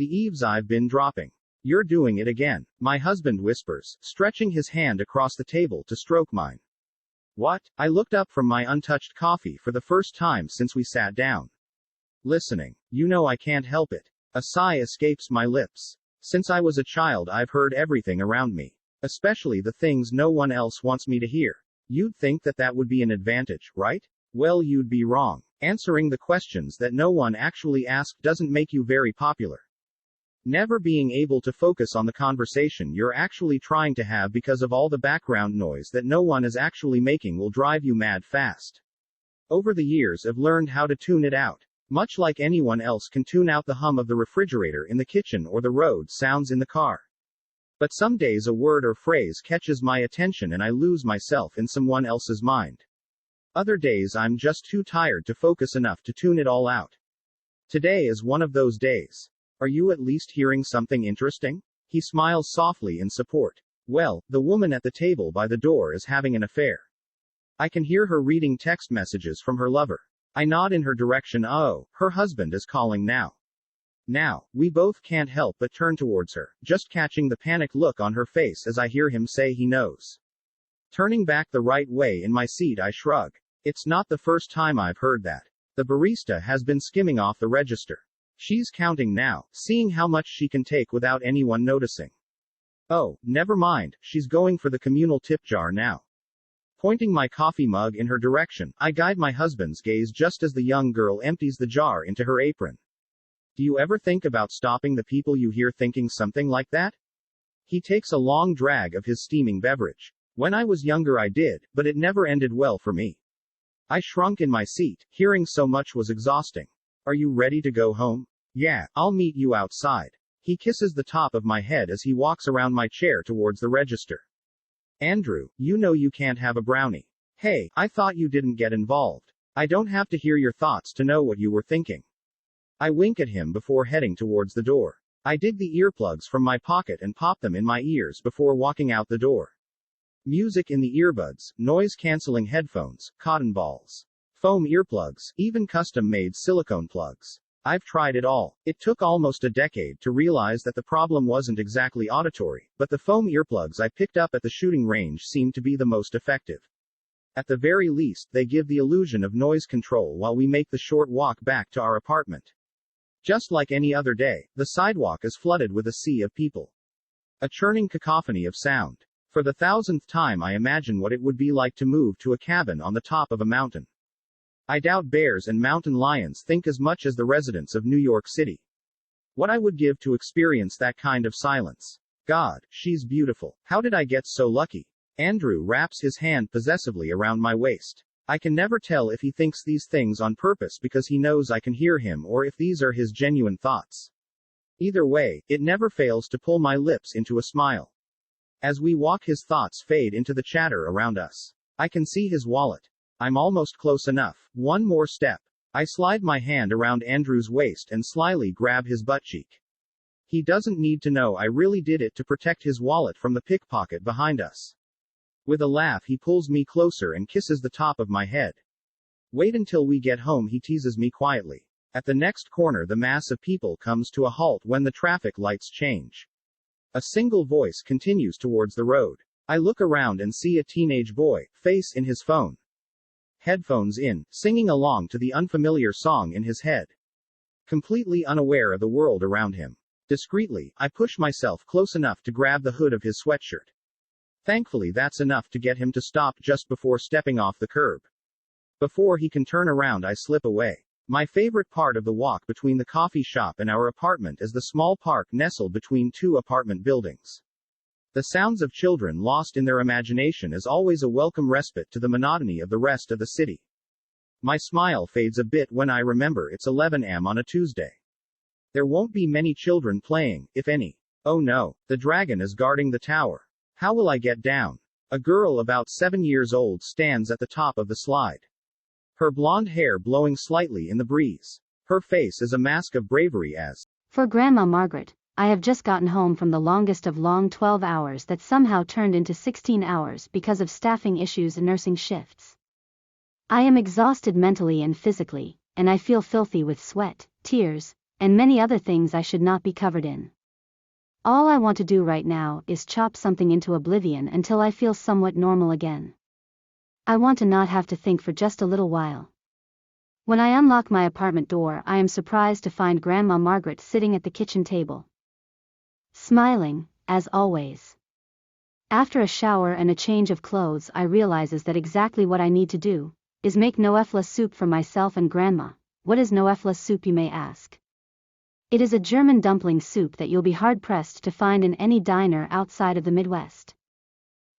The eaves I've been dropping. You're doing it again, my husband whispers, stretching his hand across the table to stroke mine. What? I looked up from my untouched coffee for the first time since we sat down. Listening. You know I can't help it. A sigh escapes my lips. Since I was a child I've heard everything around me. Especially the things no one else wants me to hear. You'd think that that would be an advantage, right? Well, you'd be wrong. Answering the questions that no one actually asked doesn't make you very popular. Never being able to focus on the conversation you're actually trying to have because of all the background noise that no one is actually making will drive you mad fast. Over the years I've learned how to tune it out. Much like anyone else can tune out the hum of the refrigerator in the kitchen or the road sounds in the car. But some days a word or phrase catches my attention and I lose myself in someone else's mind. Other days I'm just too tired to focus enough to tune it all out. Today is one of those days. Are you at least hearing something interesting? He smiles softly in support. Well, the woman at the table by the door is having an affair. I can hear her reading text messages from her lover. I nod in her direction. Oh, her husband is calling now. Now, we both can't help but turn towards her, just catching the panicked look on her face as I hear him say he knows. Turning back the right way in my seat I shrug. It's not the first time I've heard that. The barista has been skimming off the register. She's counting now, seeing how much she can take without anyone noticing. Oh, never mind, she's going for the communal tip jar now. Pointing my coffee mug in her direction, I guide my husband's gaze just as the young girl empties the jar into her apron. Do you ever think about stopping the people you hear thinking something like that? He takes a long drag of his steaming beverage. When I was younger I did, but it never ended well for me. I shrunk in my seat, hearing so much was exhausting. Are you ready to go home? Yeah, I'll meet you outside. He kisses the top of my head as he walks around my chair towards the register. Andrew, you know you can't have a brownie. Hey, I thought you didn't get involved. I don't have to hear your thoughts to know what you were thinking. I wink at him before heading towards the door. I dig the earplugs from my pocket and pop them in my ears before walking out the door. Music in the earbuds, noise-canceling headphones, cotton balls, foam earplugs, even custom-made silicone plugs. I've tried it all. It took almost a decade to realize that the problem wasn't exactly auditory, but the foam earplugs I picked up at the shooting range seemed to be the most effective. At the very least, they give the illusion of noise control while we make the short walk back to our apartment. Just like any other day, the sidewalk is flooded with a sea of people. A churning cacophony of sound. For the 1000th time I imagine what it would be like to move to a cabin on the top of a mountain. I doubt bears and mountain lions think as much as the residents of New York City. What I would give to experience that kind of silence. God, she's beautiful. How did I get so lucky? Andrew wraps his hand possessively around my waist. I can never tell if he thinks these things on purpose because he knows I can hear him or if these are his genuine thoughts. Either way, it never fails to pull my lips into a smile. As we walk his thoughts fade into the chatter around us. I can see his wallet. I'm almost close enough. One more step. I slide my hand around Andrew's waist and slyly grab his butt cheek. He doesn't need to know I really did it to protect his wallet from the pickpocket behind us. With a laugh he pulls me closer and kisses the top of my head. Wait until we get home, he teases me quietly. At the next corner the mass of people comes to a halt when the traffic lights change. A single voice continues towards the road. I look around and see a teenage boy, face in his phone. Headphones in, singing along to the unfamiliar song in his head. Completely unaware of the world around him. Discreetly, I push myself close enough to grab the hood of his sweatshirt. Thankfully that's enough to get him to stop just before stepping off the curb. Before he can turn around I slip away. My favorite part of the walk between the coffee shop and our apartment is the small park nestled between two apartment buildings. The sounds of children lost in their imagination is always a welcome respite to the monotony of the rest of the city. My smile fades a bit when I remember it's 11 a.m. on a Tuesday. There won't be many children playing, if any. Oh no, the dragon is guarding the tower. How will I get down? A girl about 7 years old stands at the top of the slide. Her blonde hair blowing slightly in the breeze. Her face is a mask of bravery as, "For Grandma Margaret, I have just gotten home from the longest of long 12 hours that somehow turned into 16 hours because of staffing issues and nursing shifts. I am exhausted mentally and physically, and I feel filthy with sweat, tears, and many other things I should not be covered in. All I want to do right now is chop something into oblivion until I feel somewhat normal again. I want to not have to think for just a little while. When I unlock my apartment door, I am surprised to find Grandma Margaret sitting at the kitchen table, smiling, as always. After a shower and a change of clothes, I realizes that exactly what I need to do is make Noëfla soup for myself and Grandma. What is Noëfla soup, you may ask? It is a German dumpling soup that you'll be hard-pressed to find in any diner outside of the Midwest.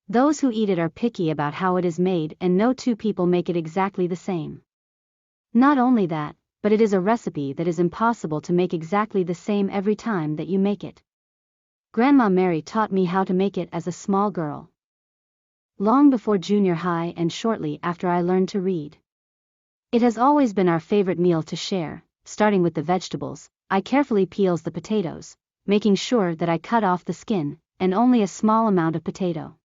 Those who eat it are picky about how it is made, and no two people make it exactly the same. Not only that, but it is a recipe that is impossible to make exactly the same every time that you make it. Grandma Mary taught me how to make it as a small girl, long before junior high and shortly after I learned to read. It has always been our favorite meal to share. Starting with the vegetables, I carefully peels the potatoes, making sure that I cut off the skin, and only a small amount of potato.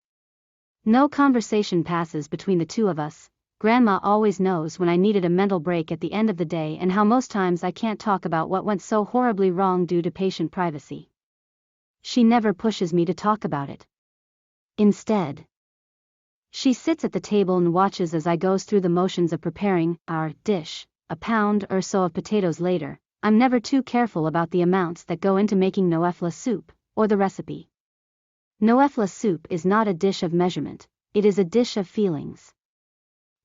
No conversation passes between the two of us. Grandma always knows when I needed a mental break at the end of the day and how most times I can't talk about what went so horribly wrong due to patient privacy. She never pushes me to talk about it. Instead, she sits at the table and watches as I goes through the motions of preparing our dish. A pound or so of potatoes later, I'm never too careful about the amounts that go into making Noëfla soup, or the recipe. Noëfla soup is not a dish of measurement, it is a dish of feelings.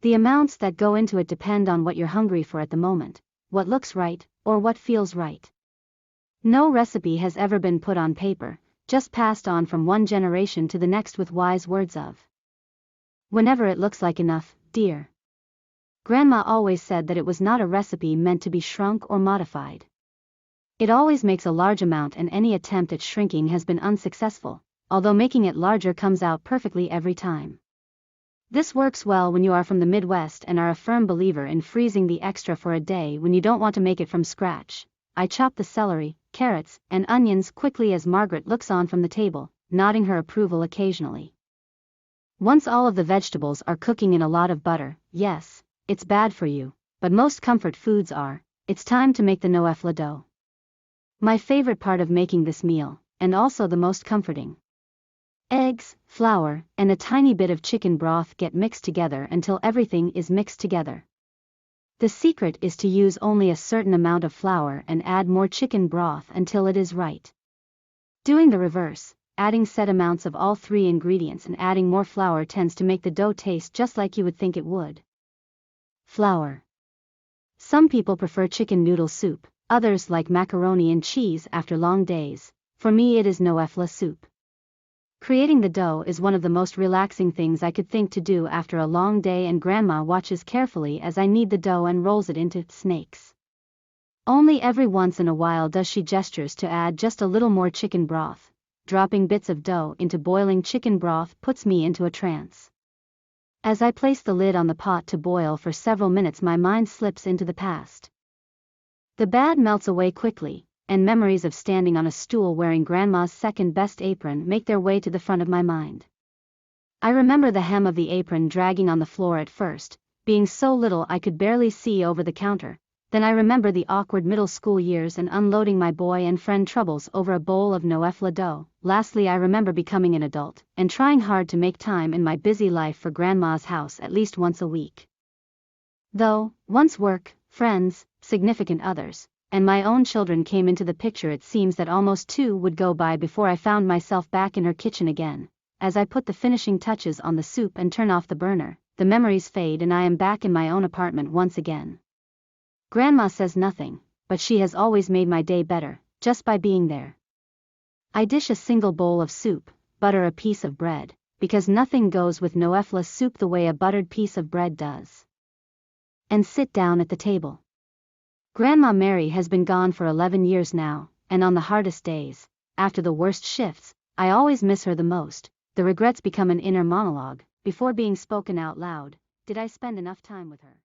The amounts that go into it depend on what you're hungry for at the moment, what looks right, or what feels right. No recipe has ever been put on paper, just passed on from one generation to the next with wise words of "Whenever it looks like enough, dear." Grandma always said that it was not a recipe meant to be shrunk or modified. It always makes a large amount, and any attempt at shrinking has been unsuccessful, although making it larger comes out perfectly every time. This works well when you are from the Midwest and are a firm believer in freezing the extra for a day when you don't want to make it from scratch. I chop the celery, carrots, and onions quickly as Margaret looks on from the table, nodding her approval occasionally. Once all of the vegetables are cooking in a lot of butter, yes, it's bad for you, but most comfort foods are, it's time to make the Noëfla dough. My favorite part of making this meal, and also the most comforting. Eggs, flour, and a tiny bit of chicken broth get mixed together until everything is mixed together. The secret is to use only a certain amount of flour and add more chicken broth until it is right. Doing the reverse, adding set amounts of all three ingredients and adding more flour tends to make the dough taste just like you would think it would. Flour. Some people prefer chicken noodle soup, others like macaroni and cheese after long days. For me it is Noëfla soup. Creating the dough is one of the most relaxing things I could think to do after a long day, and Grandma watches carefully as I knead the dough and rolls it into snakes. Only every once in a while does she gestures to add just a little more chicken broth. Dropping bits of dough into boiling chicken broth puts me into a trance. As I place the lid on the pot to boil for several minutes, my mind slips into the past. The bad melts away quickly, and memories of standing on a stool wearing Grandma's second-best apron make their way to the front of my mind. I remember the hem of the apron dragging on the floor at first, being so little I could barely see over the counter. Then I remember the awkward middle school years and unloading my boy and friend troubles over a bowl of Noëfla dough. Lastly, I remember becoming an adult, and trying hard to make time in my busy life for Grandma's house at least once a week. Though, once work, friends, significant others, and my own children came into the picture, it seems that almost 2 would go by before I found myself back in her kitchen again. As I put the finishing touches on the soup and turn off the burner, the memories fade and I am back in my own apartment once again. Grandma says nothing, but she has always made my day better, just by being there. I dish a single bowl of soup, butter a piece of bread, because nothing goes with Noëfla soup the way a buttered piece of bread does, and sit down at the table. Grandma Mary has been gone for 11 years now, and on the hardest days, after the worst shifts, I always miss her the most. The regrets become an inner monologue, before being spoken out loud. Did I spend enough time with her?